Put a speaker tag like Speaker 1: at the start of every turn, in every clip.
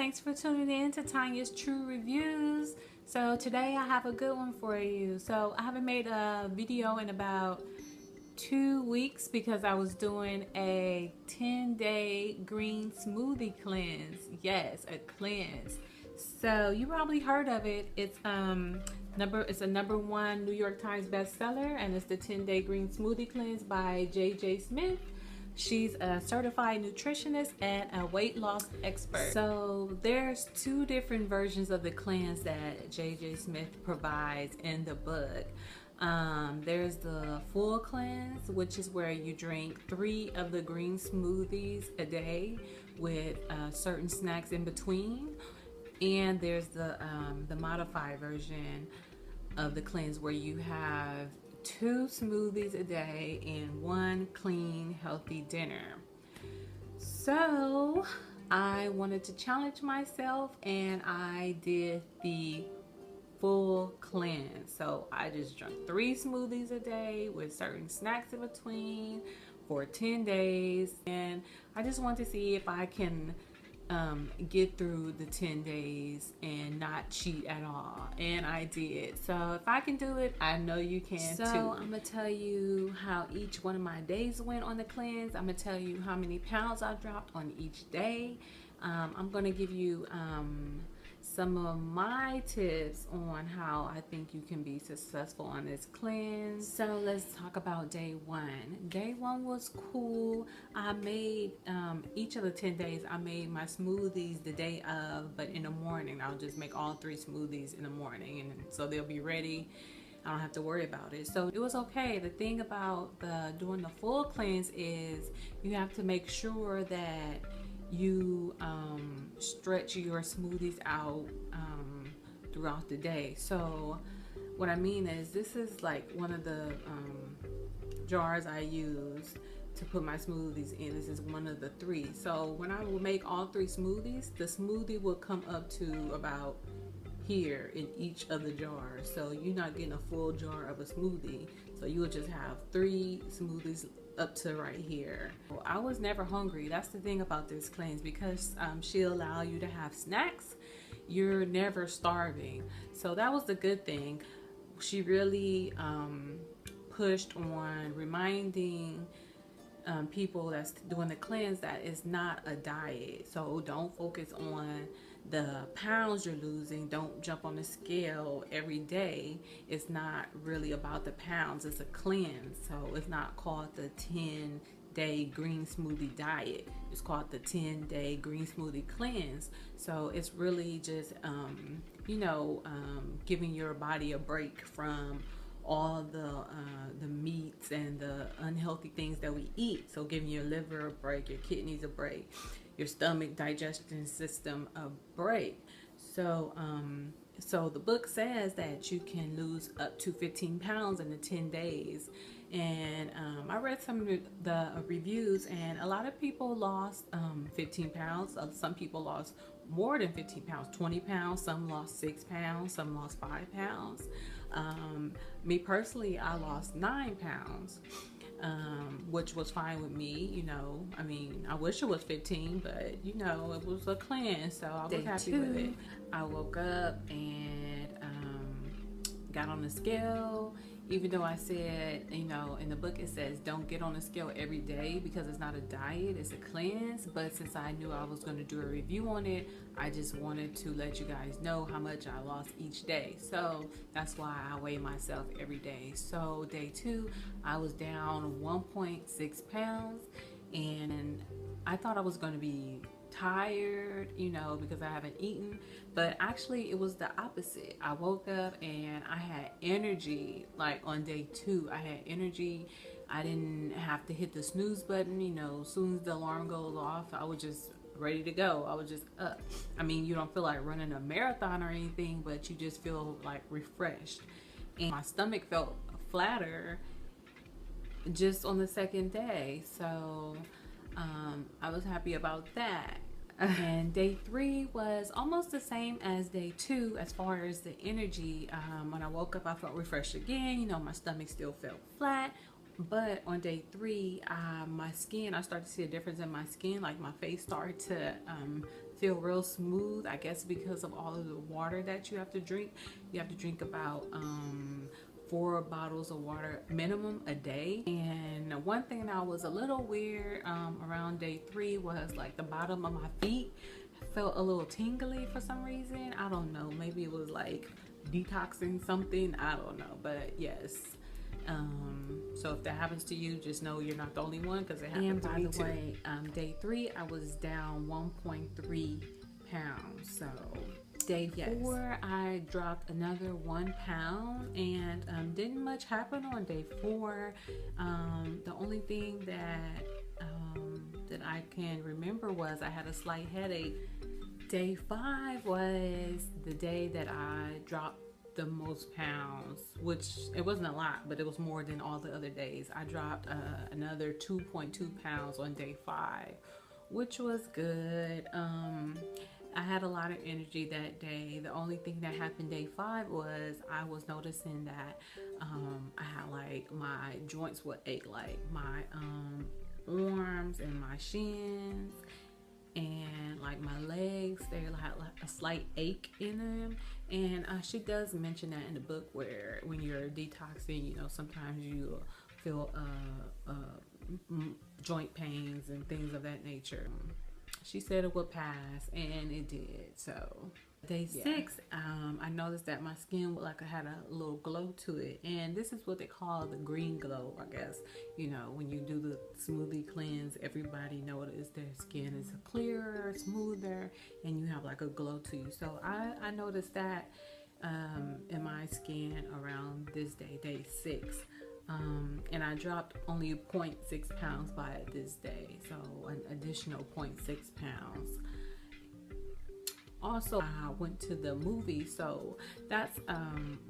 Speaker 1: thanks for tuning in to Tanya's True Reviews. So today I have a good one for you. So I haven't made a video in about 2 weeks because I was doing a 10-day green smoothie cleanse. Yes, a cleanse. So you probably heard of it. It's a #1 New York Times bestseller, and it's the 10-day green smoothie cleanse by J.J. Smith. She's a certified nutritionist and a weight loss expert. So there's 2 different versions of the cleanse that J.J. Smith provides in the book. There's the full cleanse, which is where you drink 3 of the green smoothies a day with certain snacks in between. And there's the modified version of the cleanse where you have 2 smoothies a day and 1 clean, healthy dinner. So I wanted to challenge myself and I did the full cleanse. So I just drank 3 smoothies a day with certain snacks in between for 10 days. And I just want to see if I can get through the 10 days and not cheat at all, and I did. So if I can do it, I know you can too. So I'm gonna tell you how each one of my days went on the cleanse. I'm gonna tell you how many pounds I dropped on each day. I'm gonna give you some of my tips on how I think you can be successful on this cleanse. So let's talk about day 1. Day 1 was cool. I made each of the 10 days, I made my smoothies the day of, but in the morning I'll just make all 3 smoothies in the morning, and so they'll be ready. I don't have to worry about it. So it was okay. The thing about doing the full cleanse is you have to make sure that you stretch your smoothies out throughout the day. So what I mean is, this is like one of the jars I use to put my smoothies in. This is one of the 3. So when I will make all 3 smoothies, the smoothie will come up to about here in each of the jars. So you're not getting a full jar of a smoothie. So you will just have 3 smoothies up to right here. Well, I was never hungry. That's the thing about this cleanse, because she'll allow you to have snacks. You're never starving. So that was the good thing. She really pushed on reminding people that's doing the cleanse that it's not a diet. So don't focus on the pounds you're losing. Don't jump on the scale every day. It's not really about the pounds. It's a cleanse. So it's not called the 10-day green smoothie diet. It's called the 10-day green smoothie cleanse. So it's really just giving your body a break from all the meats and the unhealthy things that we eat. So giving your liver a break, your kidneys a break, your stomach digestion system a break. So so the book says that you can lose up to 15 pounds in the 10 days. And I read some of the reviews, and a lot of people lost 15 pounds. Some people lost more than 15 pounds, 20 pounds. Some lost 6 pounds. Some lost 5 pounds. Me personally, I lost 9 pounds. Which was fine with me, I mean, I wish it was 15, but it was a cleanse, so I was happy with it. I woke up and got on the scale, even though I said, in the book it says don't get on the scale every day because it's not a diet, it's a cleanse. But since I knew I was going to do a review on it, I just wanted to let you guys know how much I lost each day. So that's why I weigh myself every day. So day 2, I was down 1.6 pounds, and I thought I was going to be tired, because I haven't eaten, but actually it was the opposite. I woke up and I had energy. Like on day 2, I had energy. I didn't have to hit the snooze button. As soon as the alarm goes off, I was just ready to go. I was just up. I mean, you don't feel like running a marathon or anything, but you just feel like refreshed. And my stomach felt flatter just on the 2nd day. So I was happy about that. And day 3 was almost the same as day 2 as far as the energy. When I woke up, I felt refreshed again. My stomach still felt flat. But on day 3, my skin, I started to see a difference in my skin. Like my face started to feel real smooth. I guess because of all of the water that you have to drink. You have to drink about 4 bottles of water minimum a day. And one thing that was a little weird around day 3 was like the bottom of my feet felt a little tingly for some reason. I don't know. Maybe it was like detoxing something. I don't know. But yes. So if that happens to you, just know you're not the only one, because it happened to me too. And by the way, day 3, I was down 1.3 pounds. So day 4, I dropped another 1 pound, and didn't much happen on day 4. The only thing that I can remember was I had a slight headache. Day 5 was the day that I dropped the most pounds, which it wasn't a lot, but it was more than all the other days. I dropped another 2.2 pounds on day 5, which was good. I had a lot of energy that day. The only thing that happened day 5 was I was noticing that I had like my joints would ache, like my arms and my shins, and like my legs, they had like a slight ache in them. And she does mention that in the book, where when you're detoxing, you know, sometimes you feel joint pains and things of that nature. She said it would pass, and it did. So day 6, I noticed that my skin like I had a little glow to it, and this is what they call the green glow. I guess, you know, when you do the smoothie cleanse, everybody notices their skin is clearer, smoother, and you have like a glow to you. So I noticed that in my skin around this day 6. And I dropped only 0.6 pounds by this day, so an additional 0.6 pounds. Also, I went to the movie, so that's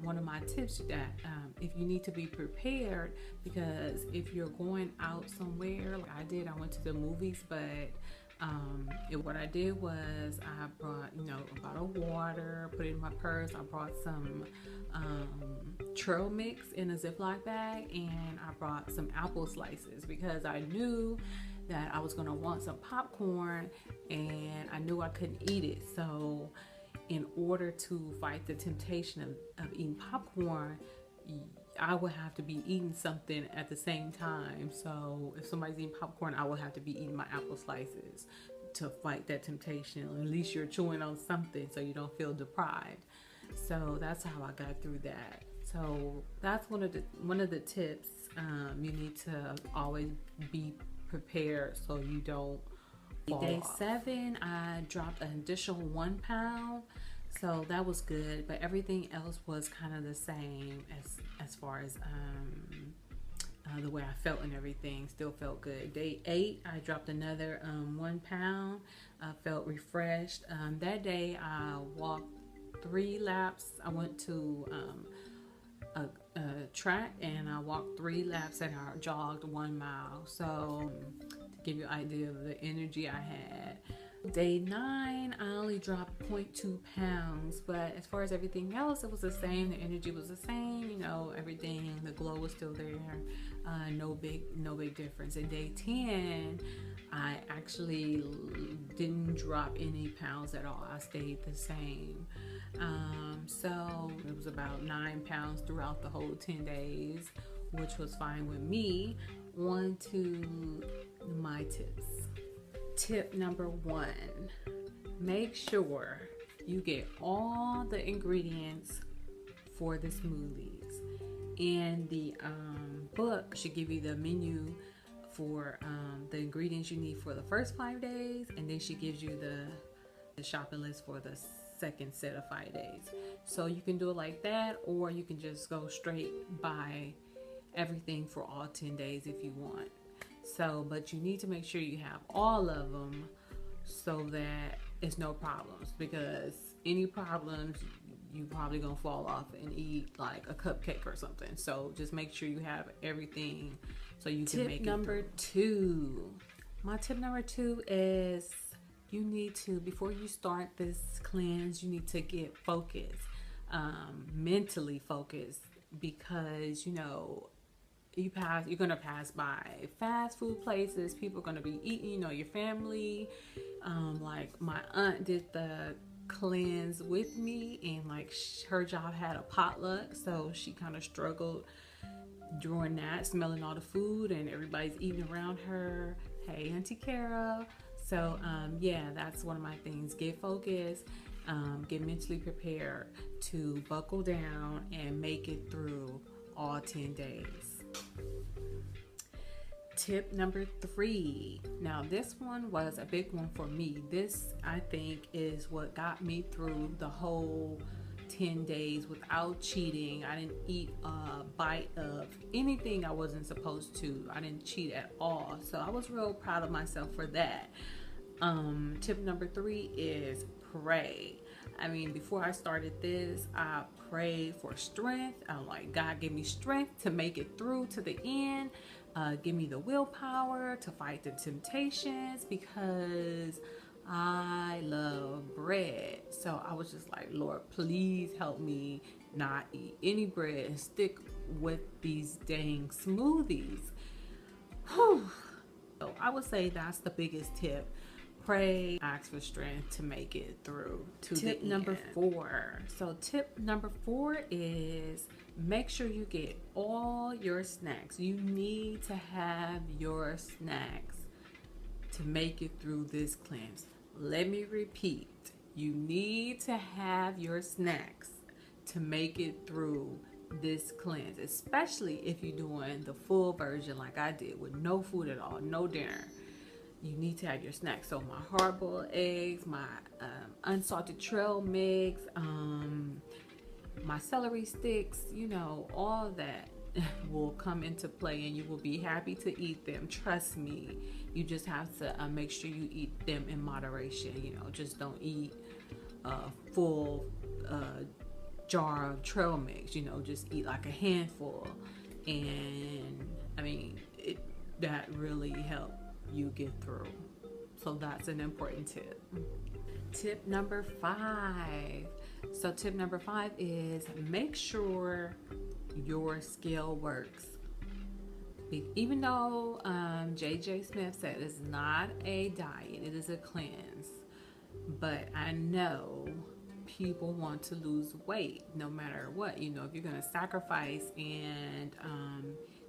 Speaker 1: one of my tips, that if you need to be prepared, because if you're going out somewhere, like I did, I went to the movies, but what I did was I brought, you know, a bottle of water, put it in my purse. I brought some trail mix in a Ziploc bag, and I brought some apple slices because I knew that I was going to want some popcorn, and I knew I couldn't eat it. So in order to fight the temptation of eating popcorn, I would have to be eating something at the same time. So if somebody's eating popcorn, I would have to be eating my apple slices to fight that temptation. At least you're chewing on something so you don't feel deprived. So that's how I got through that. So that's one of the tips. You need to always be prepared so you don't fall Day off. 7, I dropped an additional 1 pound. So that was good, but everything else was kind of the same as far as the way I felt, and everything still felt good. Day 8, I dropped another 1 pound. I felt refreshed. That day I walked 3 laps. I went to a track, and I walked 3 laps, and I jogged 1 mile. So to give you an idea of the energy I had. Day 9, I only dropped 0.2 pounds, but as far as everything else, it was the same. The energy was the same, you know, everything, the glow was still there. No big difference. In day 10, I actually didn't drop any pounds at all. I stayed the same. So it was about 9 pounds throughout the whole 10 days, which was fine with me. On to my tips. Tip number 1, make sure you get all the ingredients for the smoothies. And the book should give you the menu for the ingredients you need for the first 5 days, and then she gives you the shopping list for the second set of 5 days. So you can do it like that, or you can just go straight buy everything for all 10 days if you want. So, but you need to make sure you have all of them so that it's no problems, because any problems, you probably gonna fall off and eat like a cupcake or something. So just make sure you have everything so you can make it. Tip number 2. My tip number 2 is you need to, before you start this cleanse, you need to get focused, mentally focused, because, you know, you're gonna pass by fast food places. People are gonna be eating, you know, your family. Like my aunt did the cleanse with me, and like her job had a potluck, so she kind of struggled during that, smelling all the food and everybody's eating around her. Hey, Auntie Kara. So yeah, that's one of my things. Get focused, get mentally prepared to buckle down and make it through all 10 days. Tip number 3. Now this one was a big one for me. This, I think, is what got me through the whole 10 days without cheating. I didn't eat a bite of anything I wasn't supposed to. I didn't cheat at all. So I was real proud of myself for that. Tip number 3 is pray. I mean, before I started this, I prayed for strength. I'm like, God, give me strength to make it through to the end. Give me the willpower to fight the temptations, because I love bread. So I was just like, Lord, please help me not eat any bread and stick with these dang smoothies. Whew. So I would say that's the biggest tip. Pray, ask for strength to make it through to tip number 4. So tip number 4 is make sure you get all your snacks. You need to have your snacks to make it through this cleanse. Let me repeat. You need to have your snacks to make it through this cleanse, especially if you're doing the full version like I did with no food at all, no dinner. You need to have your snacks. So my hard-boiled eggs, my unsalted trail mix, my celery sticks, you know, all that will come into play, and you will be happy to eat them. Trust me. You just have to make sure you eat them in moderation. You know, just don't eat a full jar of trail mix. You know, just eat like a handful, and I mean, that really helped you get through. So that's an important tip. Tip number 5. So tip number 5 is make sure your scale works. Even though J.J. Smith said it's not a diet, it is a cleanse, but I know people want to lose weight no matter what. You know, if you're going to sacrifice and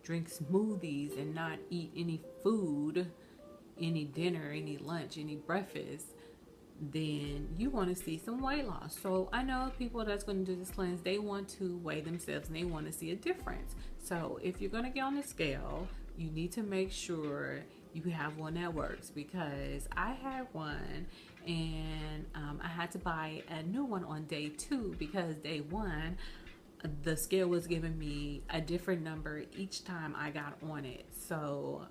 Speaker 1: drink smoothies and not eat any food, any dinner, any lunch, any breakfast, then you want to see some weight loss. So I know people that's going to do this cleanse, they want to weigh themselves and they want to see a difference. So if you're going to get on the scale, you need to make sure you have one that works, because I had one and I had to buy a new one on day 2, because day 1 the scale was giving me a different number each time I got on it. So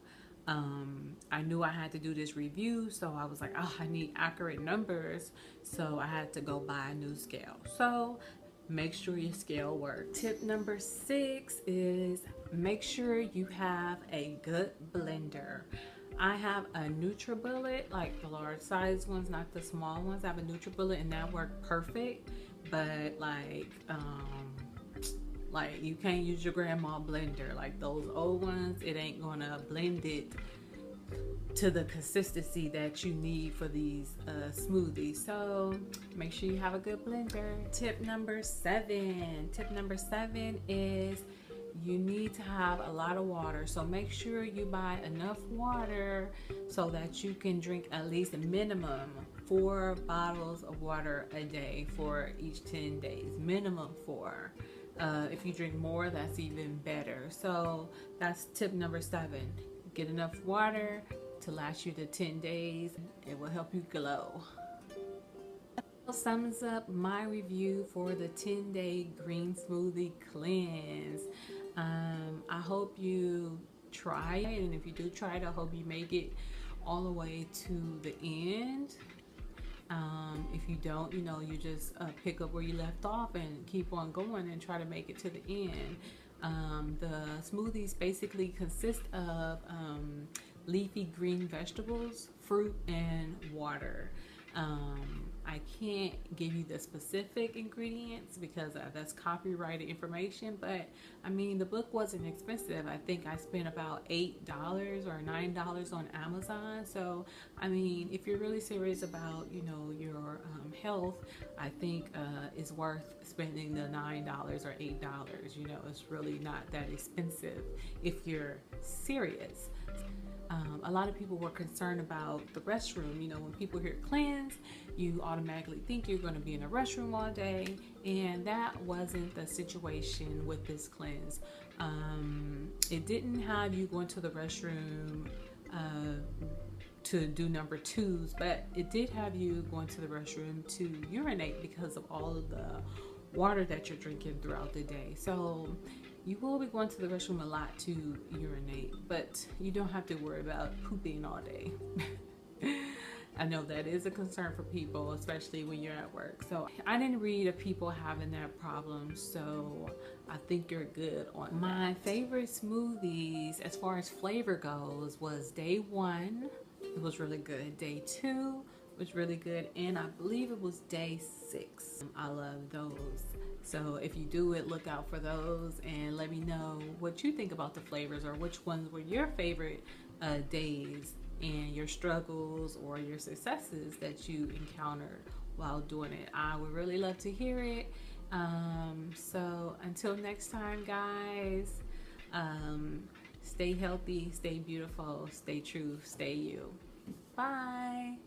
Speaker 1: I knew I had to do this review, so I was like, oh, I need accurate numbers, so I had to go buy a new scale. So make sure your scale works. Tip number 6 is make sure you have a good blender. I have a NutriBullet, like the large size ones, not the small ones. I have a NutriBullet and that worked perfect, but like you can't use your grandma blender. Like those old ones, it ain't gonna blend it to the consistency that you need for these smoothies. So make sure you have a good blender. Tip number 7. Tip number 7 is you need to have a lot of water. So make sure you buy enough water so that you can drink at least a minimum 4 bottles of water a day for each 10 days. Minimum 4. If you drink more, that's even better. So that's tip number 7. Get enough water to last you the 10 days. It will help you glow. Sums up my review for the 10-day green smoothie cleanse. I hope you try it, and if you do try it, I hope you make it all the way to the end. If you don't, you know, you just pick up where you left off and keep on going and try to make it to the end. The smoothies basically consist of leafy green vegetables, fruit, and water. I I can't give you the specific ingredients because that's copyrighted information, but I mean, the book wasn't expensive. I think I spent about $8 or $9 on Amazon. So I mean, if you're really serious about, you know, your health, I think it's worth spending the $9 or $8. You know, it's really not that expensive if you're serious. A lot of people were concerned about the restroom. You know, when people hear cleanse, you automatically think you're going to be in a restroom all day, and that wasn't the situation with this cleanse. It didn't have you going to the restroom to do number twos, but it did have you going to the restroom to urinate because of all of the water that you're drinking throughout the day. So you will be going to the restroom a lot to urinate, but you don't have to worry about pooping all day. I know that is a concern for people, especially when you're at work. So I didn't read of people having that problem, so I think you're good on that. My favorite smoothies as far as flavor goes was day 1. It was really good. Day 2 was really good, and I believe it was day 6. I love those. So if you do it, look out for those and let me know what you think about the flavors, or which ones were your favorite days and your struggles or your successes that you encountered while doing it. I would really love to hear it. So until next time, guys, stay healthy, stay beautiful, stay true, stay you. Bye.